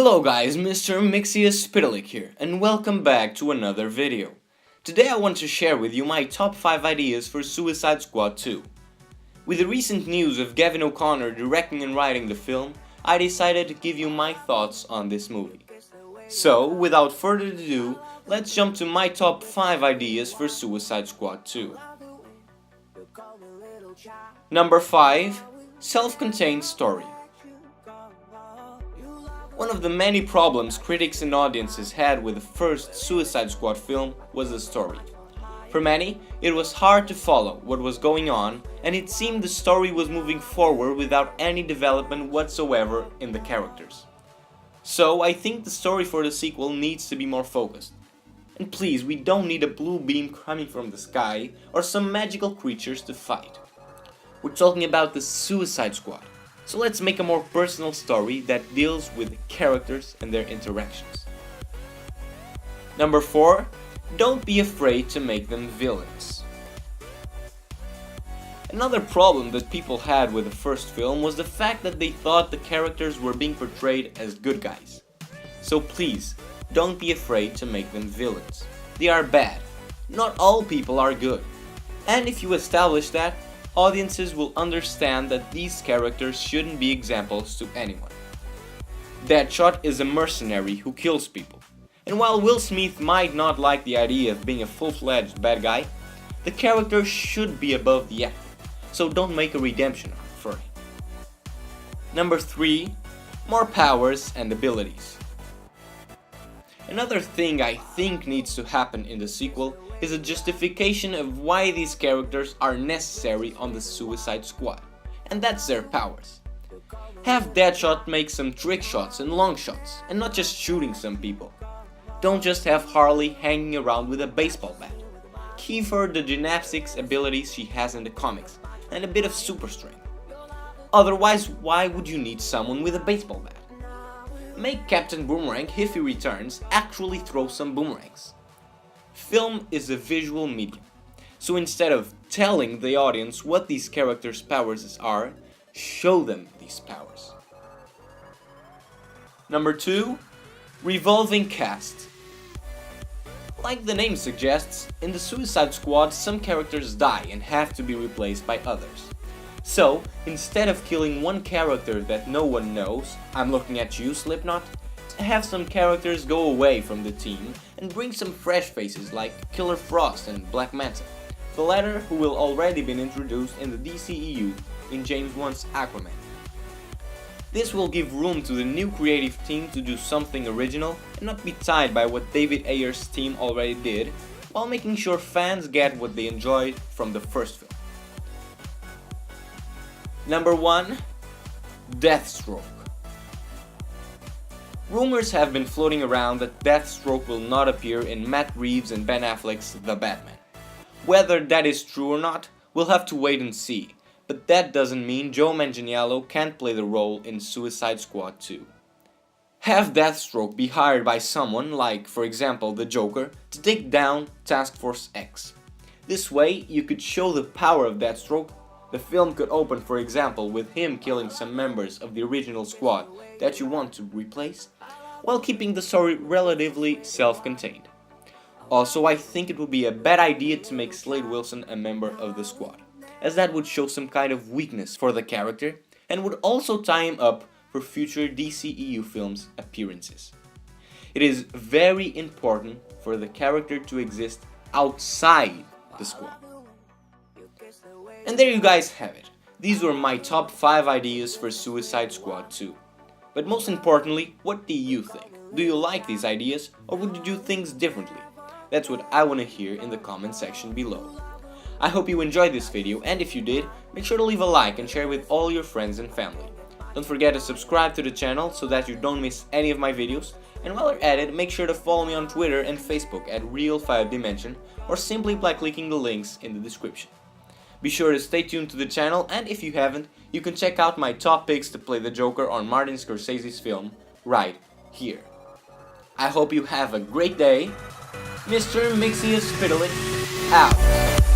Hello guys, Mr. Mxyzptlk here, and welcome back to another video. Today I want to share with you my top 5 ideas for Suicide Squad 2. With the recent news of Gavin O'Connor directing and writing the film, I decided to give you my thoughts on this movie. So, without further ado, let's jump to my top 5 ideas for Suicide Squad 2. Number 5. Self-contained story. One of the many problems critics and audiences had with the first Suicide Squad film was the story. For many, it was hard to follow what was going on, and it seemed the story was moving forward without any development whatsoever in the characters. So I think the story for the sequel needs to be more focused. And please, we don't need a blue beam coming from the sky or some magical creatures to fight. We're talking about the Suicide Squad. So let's make a more personal story that deals with the characters and their interactions. Number 4. Don't be afraid to make them villains. Another problem that people had with the first film was the fact that they thought the characters were being portrayed as good guys. So please, don't be afraid to make them villains. They are bad. Not all people are good. And if you establish that, audiences will understand that these characters shouldn't be examples to anyone. Deadshot is a mercenary who kills people, and while Will Smith might not like the idea of being a full-fledged bad guy, the character should be above the acting, so don't make a redemption arc for him. Number 3. More powers and abilities. Another thing I think needs to happen in the sequel is a justification of why these characters are necessary on the Suicide Squad, and that's their powers. Have Deadshot make some trick shots and long shots, and not just shooting some people. Don't just have Harley hanging around with a baseball bat. Give her the gymnastics abilities she has in the comics, and a bit of super strength. Otherwise, why would you need someone with a baseball bat? Make Captain Boomerang, if he returns, actually throw some boomerangs. Film is a visual medium, so instead of telling the audience what these characters' powers are, show them these powers. Number 2. Revolving Cast. Like the name suggests, in the Suicide Squad some characters die and have to be replaced by others. So, instead of killing one character that no one knows, I'm looking at you, Slipknot, have some characters go away from the team and bring some fresh faces like Killer Frost and Black Manta, the latter who will already been introduced in the DCEU in James Wan's Aquaman. This will give room to the new creative team to do something original and not be tied by what David Ayer's team already did, while making sure fans get what they enjoyed from the first film. Number 1. Deathstroke. Rumors have been floating around that Deathstroke will not appear in Matt Reeves and Ben Affleck's The Batman. Whether that is true or not, we'll have to wait and see, but that doesn't mean Joe Manganiello can't play the role in Suicide Squad 2. Have Deathstroke be hired by someone, like for example the Joker, to take down Task Force X. This way you could show the power of Deathstroke. The film could open, for example, with him killing some members of the original squad that you want to replace, while keeping the story relatively self-contained. Also, I think it would be a bad idea to make Slade Wilson a member of the squad, as that would show some kind of weakness for the character and would also tie him up for future DCEU films appearances. It is very important for the character to exist outside the squad. And there you guys have it. These were my top 5 ideas for Suicide Squad 2. But most importantly, what do you think? Do you like these ideas, or would you do things differently? That's what I want to hear in the comment section below. I hope you enjoyed this video, and if you did, make sure to leave a like and share with all your friends and family. Don't forget to subscribe to the channel so that you don't miss any of my videos, and while you're at it, make sure to follow me on Twitter and Facebook at Real5Dimension, or simply by clicking the links in the description. Be sure to stay tuned to the channel, and if you haven't, you can check out my top picks to play the Joker on Martin Scorsese's film right here. I hope you have a great day. Mr. Mxyzptlk out.